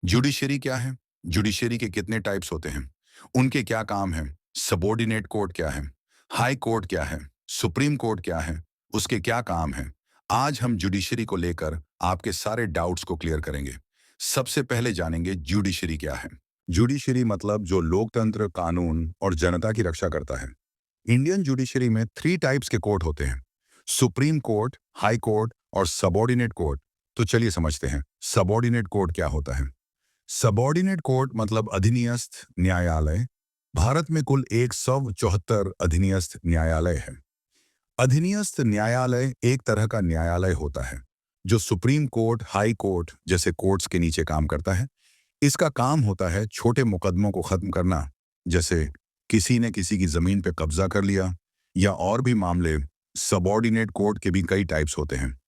Judiciary क्या है? Judiciary के कितने टाइप्स होते हैं? उनके क्या काम हैं? सबॉर्डिनेट कोर्ट क्या है? हाई कोर्ट क्या है? सुप्रीम कोर्ट क्या है? उसके क्या काम हैं? आज हम जुडिशरी को लेकर आपके सारे डाउट्स को क्लियर करेंगे। सबसे पहले जानेंगे जुडिशरी क्या है। जुडिशरी मतलब जो लोकतंत्र, कानून और जनता की रक्षा करता है। इंडियन जुडिशरी में 3 टाइप्स के कोर्ट होते हैं: सुप्रीम कोर्ट, हाई कोर्ट और सबॉर्डिनेट कोर्ट। तो चलिए समझते हैं सबॉर्डिनेट कोर्ट क्या होता है। सबॉर्डिनेट कोर्ट मतलब अधिनियस्थ न्यायालय। भारत में कुल 174 अधिनियस्थ न्यायालय है। अधिनियस्थ न्यायालय एक तरह का न्यायालय होता है जो सुप्रीम कोर्ट, हाई कोर्ट जैसे कोर्ट्स के नीचे काम करता है। इसका काम होता है छोटे मुकदमों को खत्म करना, जैसे किसी ने किसी की जमीन पे कब्जा कर लिया, या और भी मामले। सबॉर्डिनेट कोर्ट के भी कई टाइप्स होते हैं,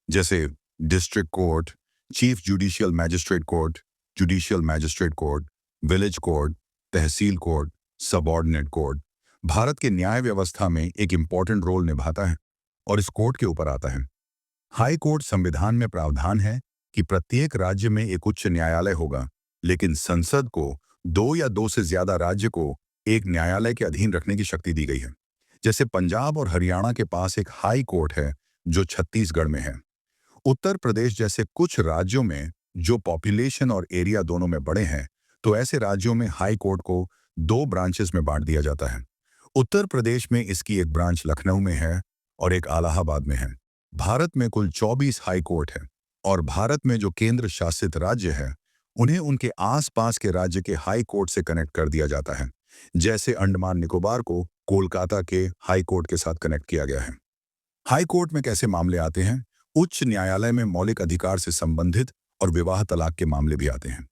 जैसे district court, chief judicial magistrate court, judicial magistrate court, village court, tehsil court, subordinate court. Bharat के न्याय व्यवस्था में एक इम्पॉर्टेंट रोल निभाता है और इस कोर्ट के ऊपर आता है। हाई कोर्ट संविधान में प्रावधान है कि प्रत्येक राज्य में एक उच्च न्यायालय होगा, लेकिन संसद को 2 या 2 से ज्यादा राज्य को एक न्यायालय के अधीन रखने की शक्ति दी गई है। जैसे पंजाब और हरियाणा के पास एक हाई कोर्ट है जो छत्तीसगढ़ में है। उत्तर प्रदेश जैसे कुछ राज्यों में जो पॉपुलेशन और एरिया दोनों में बड़े हैं, तो ऐसे राज्यों में हाई कोर्ट को 2 ब्रांचेस में बांट दिया जाता है। उत्तर प्रदेश में इसकी एक ब्रांच लखनऊ में है और एक इलाहाबाद में है। भारत में कुल 24 हाई कोर्ट है और भारत में जो केंद्र शासित राज्य है, उन्हें उनके आसपास के राज्य के हाई कोर्ट से कनेक्ट कर दिया जाता है। जैसे अंडमान निकोबार को कोलकाता के हाई कोर्ट के साथ कनेक्ट किया गया है। हाई कोर्ट में कैसे मामले आते हैं? उच्च न्यायालय में मौलिक अधिकार से संबंधित और विवाह तलाक के मामले भी आते हैं।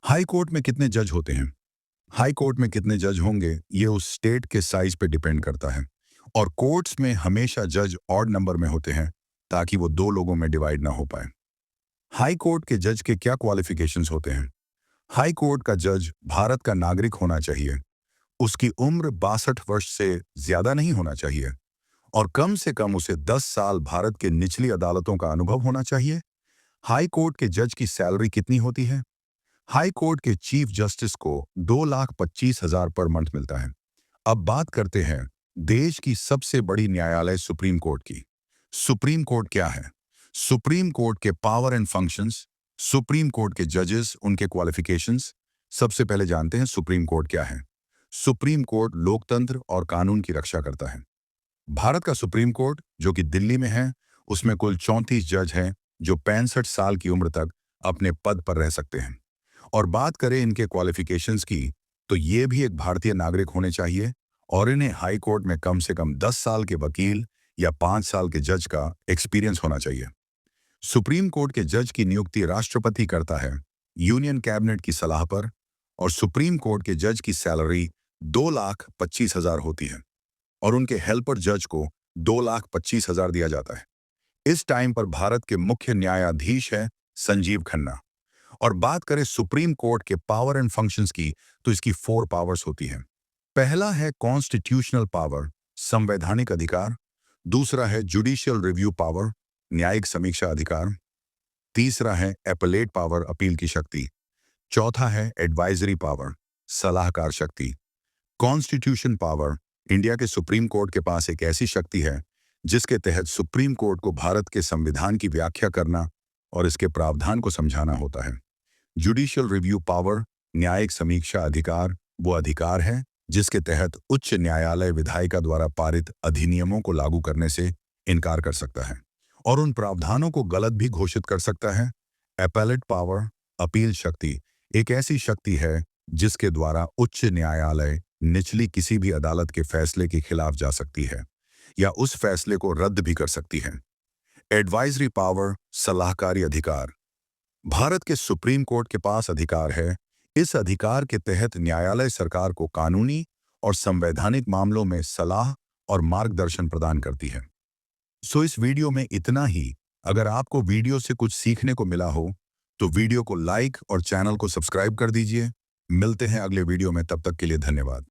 हाई कोर्ट में कितने जज होते हैं? हाई कोर्ट में कितने जज होंगे, ये उस स्टेट के साइज पे डिपेंड करता है। और कोर्ट्स में हमेशा जज ऑड नंबर में होते हैं ताकि वो 2 लोगों में डिवाइड ना हो पाए। हाई कोर्ट के जज के क्या क्वालिफिकेशंस होते हैं? हाई कोर्ट का जज भारत का नागरिक होना चाहिए, उसकी उम्र 62 वर्ष से ज्यादा नहीं होना चाहिए और कम से कम उसे 10 साल भारत के निचली अदालतों का अनुभव होना चाहिए। हाई कोर्ट के जज की सैलरी कितनी होती है? हाई कोर्ट के चीफ जस्टिस को 2,25,000 पर मंथ मिलता है। अब बात करते हैं देश की सबसे बड़ी न्यायालय सुप्रीम कोर्ट की। सुप्रीम कोर्ट क्या है? सुप्रीम कोर्ट के power and functions, supreme court के जजेस, उनके क्वालिफिकेशंस। सबसे पहले जानते हैं सुप्रीम कोर्ट क्या है। सुप्रीम कोर्ट लोकतंत्र और कानून की रक्षा करता है। भारत का सुप्रीम कोर्ट जो कि दिल्ली में है, उसमें कुल 34 जज हैं जो 65 साल की उम्र तक अपने पद पर रह सकते हैं। और बात करें इनके क्वालिफिकेशंस की, तो ये भी एक भारतीय नागरिक होने चाहिए और इन्हें हाई कोर्ट में कम से कम 10 साल के वकील या 5 साल के जज का एक्सपीरियंस होना चाहिए। सुप्रीम कोर्ट के जज की नियुक्ति राष्ट्रपति करता है यूनियन कैबिनेट की सलाह पर, और सुप्रीम कोर्ट के जज की सैलरी 2,25,000 होती है और उनके हेल्पर जज को 2,25,000 दिया जाता है। इस टाइम पर भारत के मुख्य न्यायाधीश है संजीव खन्ना। और बात करें सुप्रीम कोर्ट के पावर एंड फंक्शंस की, तो इसकी 4 पावर्स होती हैं। पहला है कॉन्स्टिट्यूशनल पावर, संवैधानिक अधिकार। दूसरा है जुडिशियल रिव्यू पावर, न्यायिक समीक्षा अधिकार। तीसरा है एपेलेट पावर, अपील की शक्ति। चौथा है एडवाइजरी पावर, सलाहकार शक्ति। कॉन्स्टिट्यूशन पावर, इंडिया के सुप्रीम कोर्ट के पास एक ऐसी शक्ति है जिसके तहत सुप्रीम कोर्ट को भारत के संविधान की व्याख्या करना और इसके प्रावधान को समझाना होता है। जुडिशियल रिव्यू पावर, न्यायिक समीक्षा अधिकार, वो अधिकार है जिसके तहत उच्च न्यायालय विधायिका द्वारा पारित अधिनियमों को लागू करने से इनकार कर सकता है और उन प्रावधानों को गलत भी घोषित कर सकता है। एपेलेट पावर, अपील शक्ति, एक ऐसी शक्ति है जिसके द्वारा उच्च न्यायालय निचली किसी भी अदालत के फैसले के खिलाफ जा सकती है या उस फैसले को रद्द भी कर सकती है। एडवाइजरी पावर, सलाहकारी अधिकार, भारत के सुप्रीम कोर्ट के पास अधिकार है। इस अधिकार के तहत न्यायालय सरकार को कानूनी और संवैधानिक मामलों में सलाह और मार्गदर्शन प्रदान करती है। सो इस वीडियो में इतना ही। अगर आपको वीडियो से कुछ सीखने को मिला हो तो वीडियो को लाइक और चैनल को सब्सक्राइब कर दीजिए। मिलते हैं अगले वीडियो में, तब तक के लिए धन्यवाद।